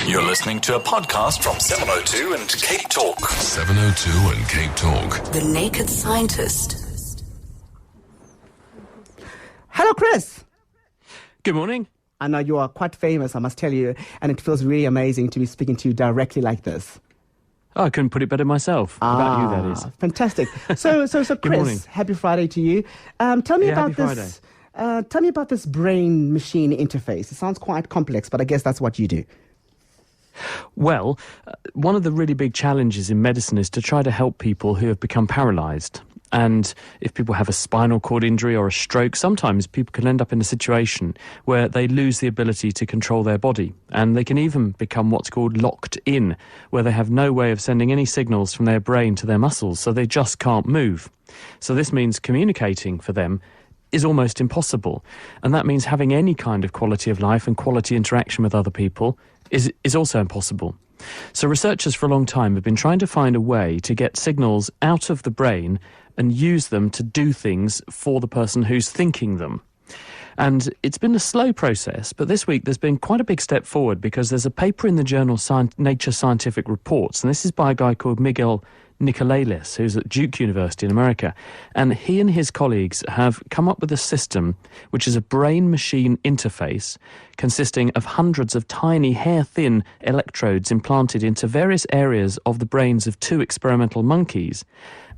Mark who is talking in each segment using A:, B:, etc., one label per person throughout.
A: You're listening to a podcast from 702 and Cape Talk.
B: 702 and Cape Talk.
C: The Naked Scientist.
D: Hello, Chris.
E: Good morning.
D: I know you are quite famous, I must tell you, and it feels really amazing to be speaking to you directly like this.
E: Oh, I couldn't put it better myself. About you, that is.
D: Fantastic. So, Chris,
E: morning.
D: happy Friday to you. Tell me about
E: happy
D: this. Tell me about this brain-machine interface. It sounds quite complex, but I guess that's what you do.
E: Well, one of the really big challenges in medicine is to try to help people who have become paralysed. And if people have a spinal cord injury or a stroke, sometimes people can end up in a situation where they lose the ability to control their body. And they can even become what's called locked in, where they have no way of sending any signals from their brain to their muscles, so they just can't move. So this means communicating for them is almost impossible. And that means having any kind of quality of life and quality interaction with other people is also impossible. So researchers for a long time have been trying to find a way to get signals out of the brain and use them to do things for the person who's thinking them. And it's been a slow process, but this week there's been quite a big step forward because there's a paper in the journal Nature Scientific Reports, and this is by a guy called Miguel Nicolelis, who's at Duke University in America. And he and his colleagues have come up with a system which is a brain-machine interface consisting of hundreds of tiny hair-thin electrodes implanted into various areas of the brains of two experimental monkeys.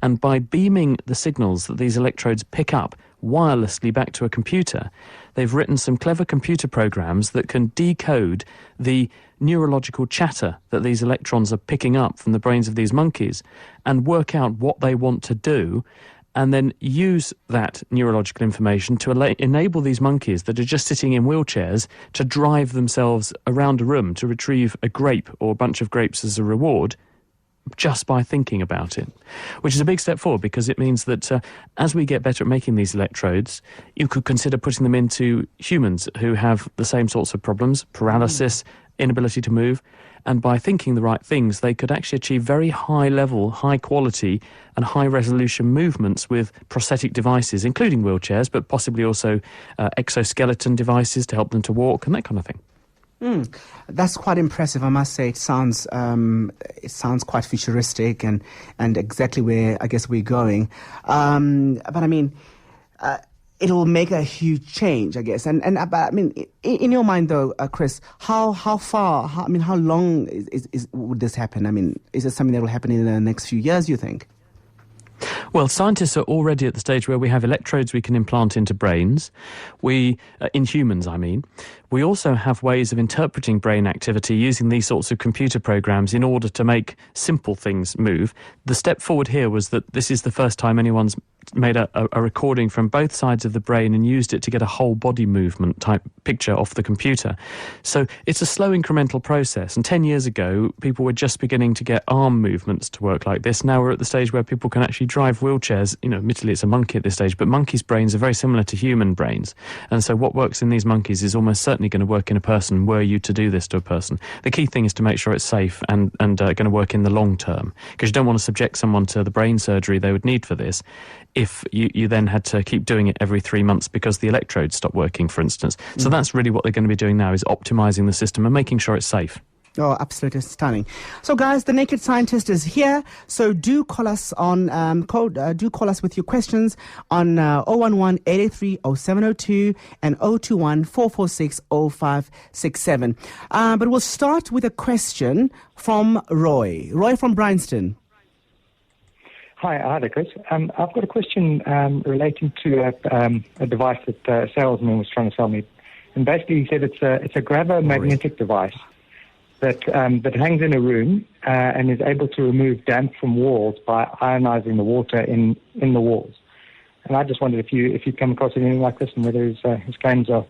E: And by beaming the signals that these electrodes pick up wirelessly back to a computer, they've written some clever computer programs that can decode the neurological chatter that these electrons are picking up from the brains of these monkeys and work out what they want to do, and then use that neurological information to enable these monkeys that are just sitting in wheelchairs to drive themselves around a room to retrieve a grape or a bunch of grapes as a reward, just by thinking about it, which is a big step forward because it means that as we get better at making these electrodes, you could consider putting them into humans who have the same sorts of problems, paralysis, inability to move, and by thinking the right things, they could actually achieve very high level, high quality and high resolution movements with prosthetic devices, including wheelchairs, but possibly also exoskeleton devices to help them to walk and that kind of thing.
D: That's quite impressive, I must say. It sounds quite futuristic and exactly where I guess we're going. But I mean, it'll make a huge change, I guess. But I mean, in your mind though, Chris, how long would this happen? I mean, is it something that will happen in the next few years, you think?
E: Well, scientists are already at the stage where we have electrodes we can implant into brains. In humans, I mean. We also have ways of interpreting brain activity using these sorts of computer programs in order to make simple things move. The step forward here was that this is the first time anyone's made a recording from both sides of the brain and used it to get a whole body movement type picture off the computer. So it's a slow incremental process. And 10 years ago, people were just beginning to get arm movements to work like this. Now we're at the stage where people can actually drive wheelchairs. You know, admittedly it's a monkey at this stage, but monkeys' brains are very similar to human brains. And so what works in these monkeys is almost certainly going to work in a person were you to do this to a person. The key thing is to make sure it's safe and going to work in the long term, because you don't want to subject someone to the brain surgery they would need for this if you then had to keep doing it every 3 months because the electrodes stopped working, for instance. So that's really what they're going to be doing now, is optimizing the system and making sure it's safe.
D: Oh, absolutely stunning. So, guys, the Naked Scientist is here. So do call us on do call us with your questions on 011-883-0702 and 021-446-0567. But we'll start with a question from Roy. Roy from Bryanston.
F: Hi there, Chris. I've got a question relating to a device that a salesman was trying to sell me. And basically he said it's a gravomagnetic device that hangs in a room and is able to remove damp from walls by ionizing the water in the walls. And I just wondered if you'd come across anything like this and whether his claims are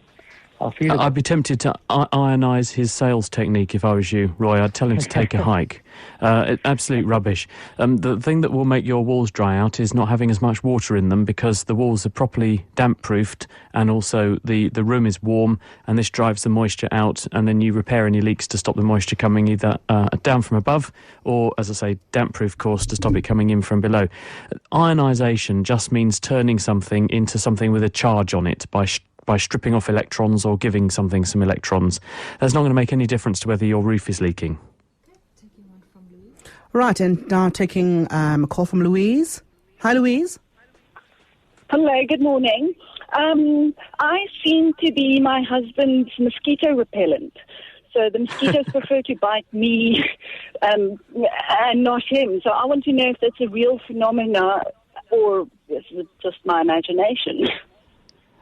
F: feasible.
E: I'd be tempted to ionize his sales technique if I was you, Roy. I'd tell him to take a hike. Absolute rubbish. The thing that will make your walls dry out is not having as much water in them, because the walls are properly damp-proofed, and also the room is warm, and this drives the moisture out, and then you repair any leaks to stop the moisture coming either down from above or, as I say, damp-proof course to stop it coming in from below. Ionization just means turning something into something with a charge on it by by stripping off electrons or giving something some electrons. That's not going to make any difference to whether your roof is leaking.
D: Right, and now taking a call from Louise. Hi, Louise.
G: Hello, good morning. I seem to be my husband's mosquito repellent. So the mosquitoes prefer to bite me and not him. So I want to know if that's a real phenomena or is it just my imagination?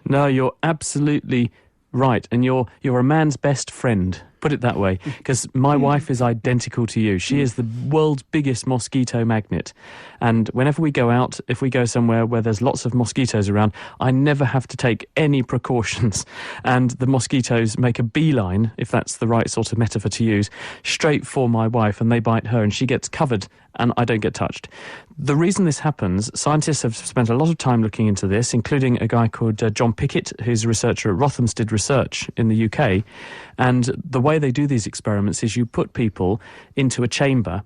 E: No, you're absolutely right. And you're a man's best friend. Put it that way, because my wife is identical to you. She is the world's biggest mosquito magnet. And whenever we go out, if we go somewhere where there's lots of mosquitoes around, I never have to take any precautions. And the mosquitoes make a beeline, if that's the right sort of metaphor to use, straight for my wife, and they bite her, and she gets covered, and I don't get touched. The reason this happens, scientists have spent a lot of time looking into this, including a guy called John Pickett, who's a researcher at Rothamsted Research in the UK. And the way they do these experiments is you put people into a chamber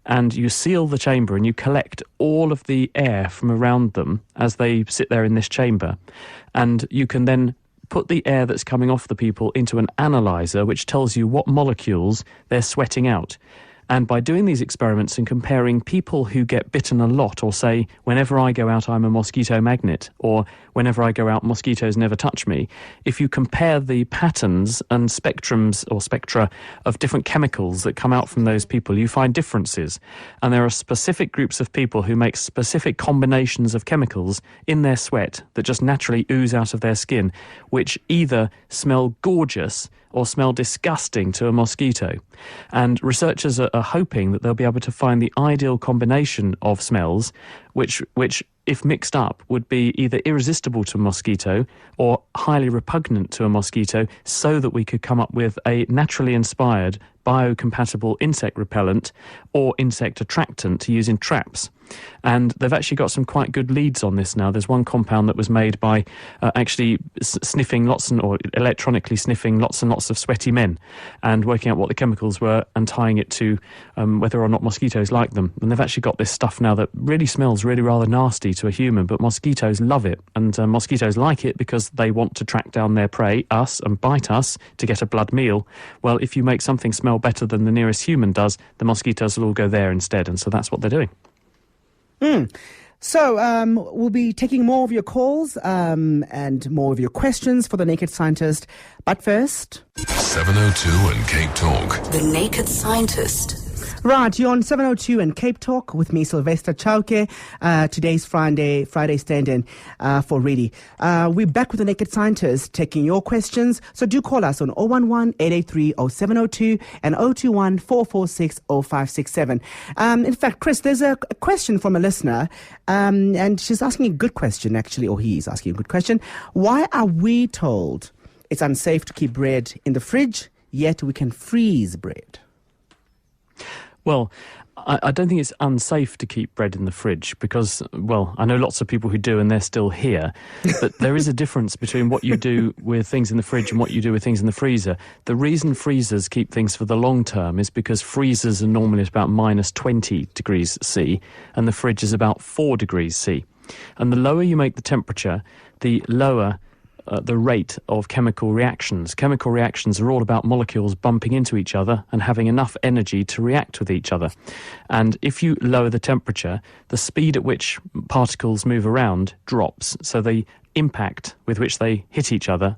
E: and you seal the chamber and you collect all of the air from around them as they sit there in this chamber. And you can then put the air that's coming off the people into an analyzer which tells you what molecules they're sweating out. And by doing these experiments and comparing people who get bitten a lot, or say, whenever I go out, I'm a mosquito magnet, or whenever I go out, mosquitoes never touch me, if you compare the patterns and spectrums or spectra of different chemicals that come out from those people, you find differences. And there are specific groups of people who make specific combinations of chemicals in their sweat that just naturally ooze out of their skin, which either smell gorgeous or smell disgusting to a mosquito. And researchers are hoping that they'll be able to find the ideal combination of smells, which if mixed up, would be either irresistible to a mosquito or highly repugnant to a mosquito, so that we could come up with a naturally inspired, biocompatible insect repellent or insect attractant to use in traps. And they've actually got some quite good leads on this now. There's one compound that was made by actually sniffing or electronically sniffing lots and lots of sweaty men and working out what the chemicals were and tying it to whether or not mosquitoes like them. And they've actually got this stuff now that really smells really rather nasty to a human, but mosquitoes love it. And mosquitoes like it because they want to track down their prey, us, and bite us to get a blood meal. Well, if you make something smell better than the nearest human does, the mosquitoes will all go there instead. And so that's what they're doing.
D: So we'll be taking more of your calls and more of your questions for The Naked Scientist. But first...
B: 702 and Cape Talk.
C: The Naked Scientist.
D: Right, you're on 702 and Cape Talk with me, Sylvester Chauke. Today's Friday stand-in for Reedy. We're back with The Naked Scientist, taking your questions. So do call us on 011-883-0702 and 021-446-0567. In fact, Chris, there's a question from a listener, and she's asking a good question, actually, or he's asking a good question. Why are we told it's unsafe to keep bread in the fridge, yet we can freeze bread?
E: Well, I don't think it's unsafe to keep bread in the fridge because, well, I know lots of people who do and they're still here, but there is a difference between what you do with things in the fridge and what you do with things in the freezer. The reason freezers keep things for the long term is because freezers are normally at about minus 20 degrees C and the fridge is about 4 degrees C. And the lower you make the temperature, the lower the rate of chemical reactions. Chemical reactions are all about molecules bumping into each other and having enough energy to react with each other. And if you lower the temperature, the speed at which particles move around drops. So the impact with which they hit each other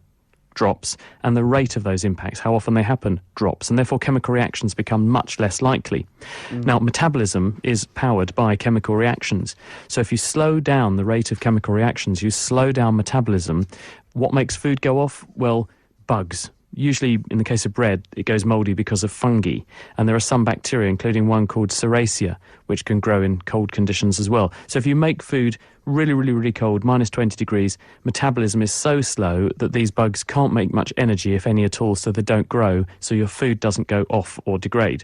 E: drops, and the rate of those impacts, how often they happen, drops, and therefore chemical reactions become much less likely. Now, metabolism is powered by chemical reactions. So if you slow down the rate of chemical reactions, you slow down metabolism. What makes food go off? Well, bugs. Usually, in the case of bread, it goes mouldy because of fungi. And there are some bacteria, including one called Serratia, which can grow in cold conditions as well. So if you make food really, really, really cold, minus 20 degrees, metabolism is so slow that these bugs can't make much energy, if any at all, so they don't grow, so your food doesn't go off or degrade.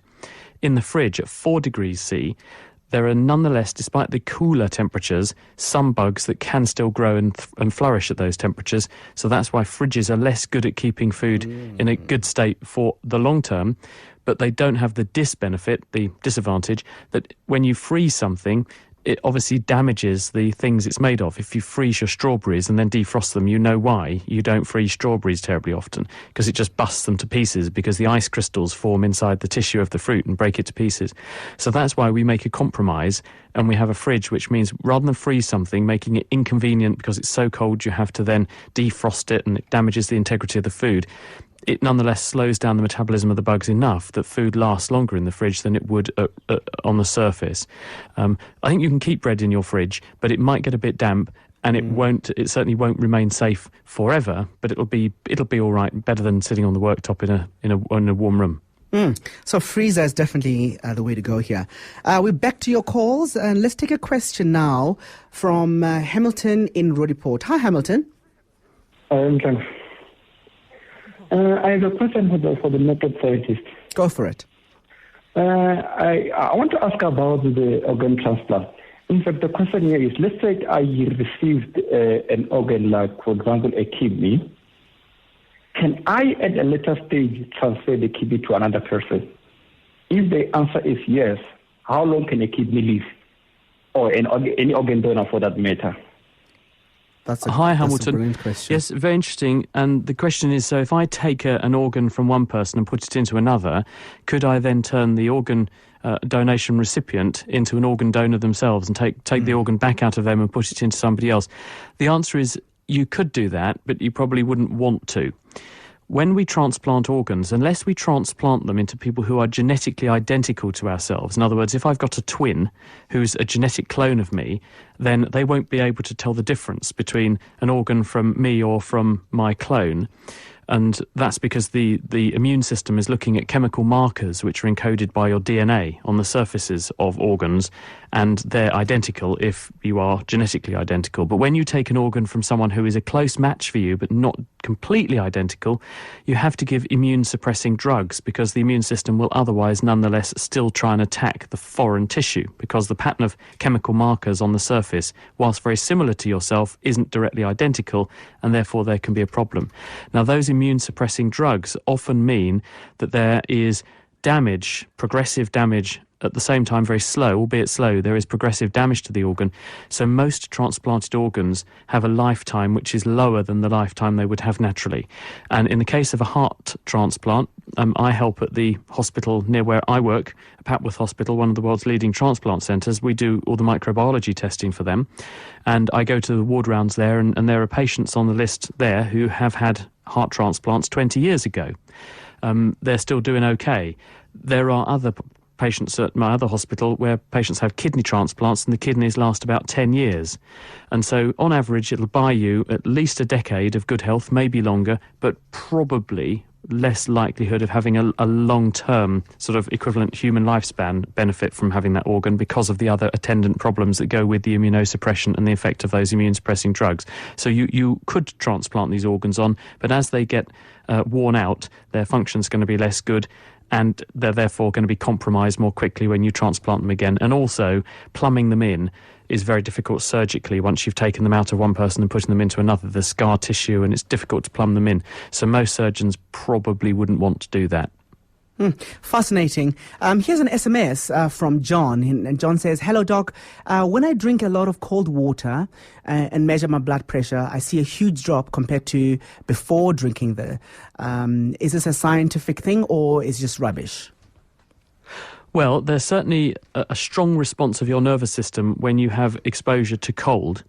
E: In the fridge, at 4 degrees C, there are nonetheless, despite the cooler temperatures, some bugs that can still grow and flourish at those temperatures. So that's why fridges are less good at keeping food in a good state for the long term. But they don't have the disadvantage that when you freeze something, it obviously damages the things it's made of. If you freeze your strawberries and then defrost them, you know why you don't freeze strawberries terribly often, because it just busts them to pieces, because the ice crystals form inside the tissue of the fruit and break it to pieces. So that's why we make a compromise, and we have a fridge, which means rather than freeze something, making it inconvenient because it's so cold you have to then defrost it and it damages the integrity of the food, it nonetheless slows down the metabolism of the bugs enough that food lasts longer in the fridge than it would on the surface. I think you can keep bread in your fridge, but it might get a bit damp, and it certainly won't remain safe forever, but it'll be all right, better than sitting on the worktop in a warm room.
D: So freezer is definitely the way to go here. We're back to your calls, and let's take a question now from Hamilton in Roodepoort. Hi, Hamilton.
H: I have a question for the method scientist.
D: Go for it.
H: I want to ask about the organ transplant. In fact, the question here is, let's say I received an organ, like, for example, a kidney. Can I, at a later stage, transfer the kidney to another person? If the answer is yes, how long can a kidney live? Or any organ donor for that matter?
E: Hi, Hamilton.
D: That's a brilliant question.
E: Yes, very interesting. And the question is, so if I take an organ from one person and put it into another, could I then turn the organ donation recipient into an organ donor themselves and take the organ back out of them and put it into somebody else? The answer is you could do that, but you probably wouldn't want to. When we transplant organs, unless we transplant them into people who are genetically identical to ourselves, in other words, if I've got a twin who's a genetic clone of me, then they won't be able to tell the difference between an organ from me or from my clone. And that's because the immune system is looking at chemical markers which are encoded by your DNA on the surfaces of organs, and they're identical if you are genetically identical. But when you take an organ from someone who is a close match for you but not completely identical, you have to give immune-suppressing drugs, because the immune system will otherwise nonetheless still try and attack the foreign tissue, because the pattern of chemical markers on the surface, whilst very similar to yourself, isn't directly identical, and therefore there can be a problem. Now, those immune-suppressing drugs often mean that there is damage, progressive damage, at the same time very slow, albeit slow, there is progressive damage to the organ. So most transplanted organs have a lifetime which is lower than the lifetime they would have naturally. And in the case of a heart transplant, I help at the hospital near where I work, Papworth Hospital, one of the world's leading transplant centres. We do all the microbiology testing for them. And I go to the ward rounds there, and there are patients on the list there who have had heart transplants 20 years ago. They're still doing okay. There are other patients at my other hospital where patients have kidney transplants and the kidneys last about 10 years. And so on average it'll buy you at least a decade of good health, maybe longer, but probably less likelihood of having a long-term sort of equivalent human lifespan benefit from having that organ, because of the other attendant problems that go with the immunosuppression and the effect of those immune-suppressing drugs. So you could transplant these organs on, but as they get worn out, their function's going to be less good, and they're therefore going to be compromised more quickly when you transplant them again. And also, plumbing them in is very difficult surgically once you've taken them out of one person and putting them into another. There's scar tissue and it's difficult to plumb them in. So most surgeons probably wouldn't want to do that.
D: Fascinating. Here's an SMS from John. And John says, "Hello, Doc. When I drink a lot of cold water and measure my blood pressure, I see a huge drop compared to before drinking is this a scientific thing or is it just rubbish?"
E: Well, there's certainly a strong response of your nervous system when you have exposure to cold.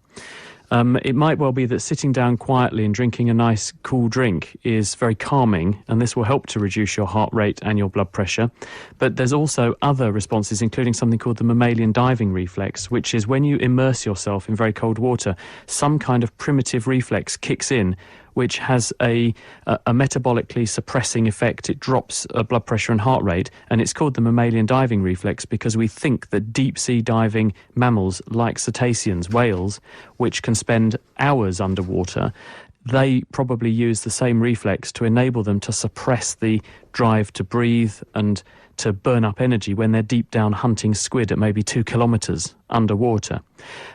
E: It might well be that sitting down quietly and drinking a nice cool drink is very calming, and this will help to reduce your heart rate and your blood pressure. But there's also other responses, including something called the mammalian diving reflex, which is when you immerse yourself in very cold water, some kind of primitive reflex kicks in, which has a metabolically suppressing effect. It drops blood pressure and heart rate, and it's called the mammalian diving reflex because we think that deep-sea diving mammals like cetaceans, whales, which can spend hours underwater, they probably use the same reflex to enable them to suppress the drive to breathe and to burn up energy when they're deep down hunting squid at maybe 2 kilometres underwater.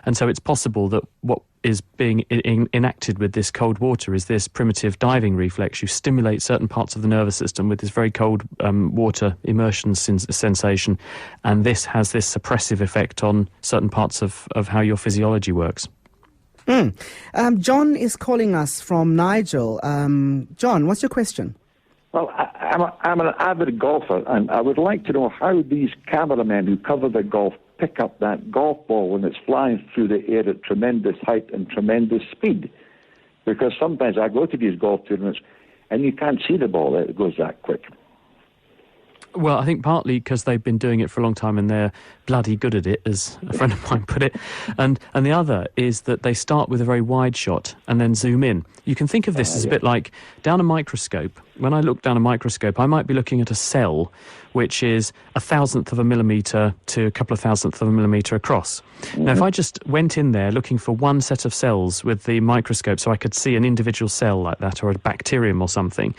E: And so it's possible that what is being enacted with this cold water is this primitive diving reflex. You stimulate certain parts of the nervous system with this very cold water immersion sensation, and this has this suppressive effect on certain parts of how your physiology works.
D: John is calling us from Nigel. John, what's your question?
I: Well, I'm an avid golfer, and I would like to know how these cameramen who cover the golf pick up that golf ball when it's flying through the air at tremendous height and tremendous speed. Because sometimes I go to these golf tournaments and you can't see the ball, it goes that quick.
E: Well, I think partly because they've been doing it for a long time and they're bloody good at it, as a friend of mine put it. And the other is that they start with a very wide shot and then zoom in. You can think of this as a bit like down a microscope. When I look down a microscope, I might be looking at a cell which is 1/1000 of a millimetre to a couple of thousandths of a millimetre across. Now, if I just went in there looking for one set of cells with the microscope so I could see an individual cell like that or a bacterium or something,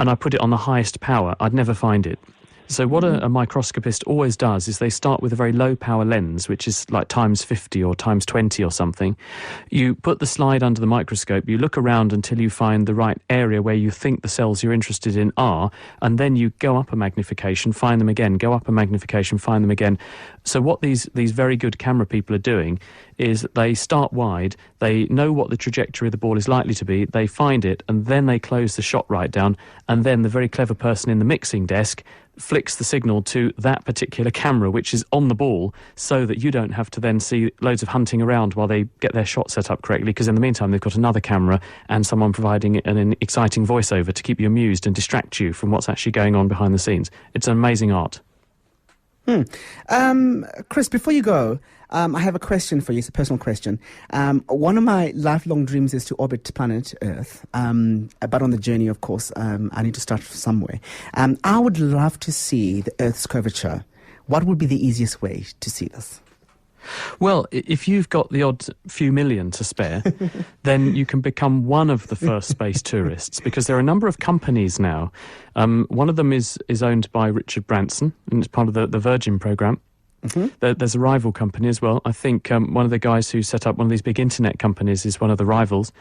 E: and I put it on the highest power, I'd never find it. So what a microscopist always does is they start with a very low power lens, which is like times 50 or times 20 or something. You put the slide under the microscope, you look around until you find the right area where you think the cells you're interested in are, and then you go up a magnification, find them again, go up a magnification, find them again. So what these very good camera people are doing is they start wide, they know what the trajectory of the ball is likely to be, they find it, and then they close the shot right down, and then the very clever person in the mixing desk flicks the signal to that particular camera, which is on the ball, so that you don't have to then see loads of hunting around while they get their shot set up correctly, because in the meantime they've got another camera and someone providing an exciting voiceover to keep you amused and distract you from what's actually going on behind the scenes. It's an amazing art.
D: Chris, before you go, I have a question for you. It's a personal question. One of my lifelong dreams is to orbit planet Earth, but on the journey, of course, I need to start somewhere. I would love to see the Earth's curvature. What would be the easiest way to see this?
E: Well, if you've got the odd few million to spare, then you can become one of the first space tourists, because there are a number of companies now. One of them is owned by Richard Branson, and it's part of the Virgin program. There's a rival company as well. I think one of the guys who set up one of these big internet companies is one of the rivals.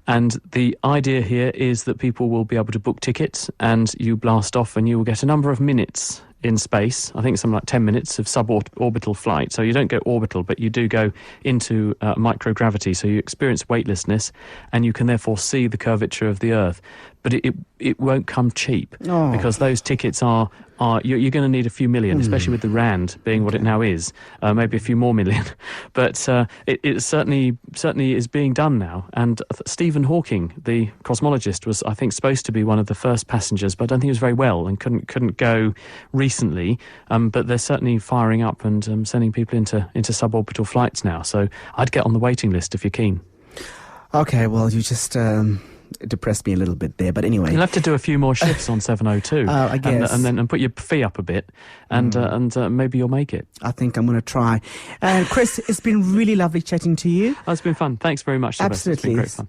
E: And the idea here is that people will be able to book tickets and you blast off and you will get a number of minutes in space. I think it's something like 10 minutes of suborbital flight. So you don't go orbital, but you do go into microgravity. So you experience weightlessness and you can therefore see the curvature of the Earth. But it won't come cheap because those tickets are you're going to need a few million, especially with the rand being what it now is, maybe a few more million. But it certainly is being done now. And Stephen Hawking, the cosmologist, was, I think, supposed to be one of the first passengers, but I don't think he was very well and couldn't go recently. But they're certainly firing up and sending people into suborbital flights now. So I'd get on the waiting list if you're keen. Okay, well, you just depressed me a little bit there, but anyway, you'll have to do a few more shifts on 702, I guess, and then put your fee up a bit, and maybe you'll make it. I think I'm going to try. Chris, it's been really lovely chatting to you. Oh, it's been fun. Thanks very much, Sylvester. Absolutely, it's been great fun.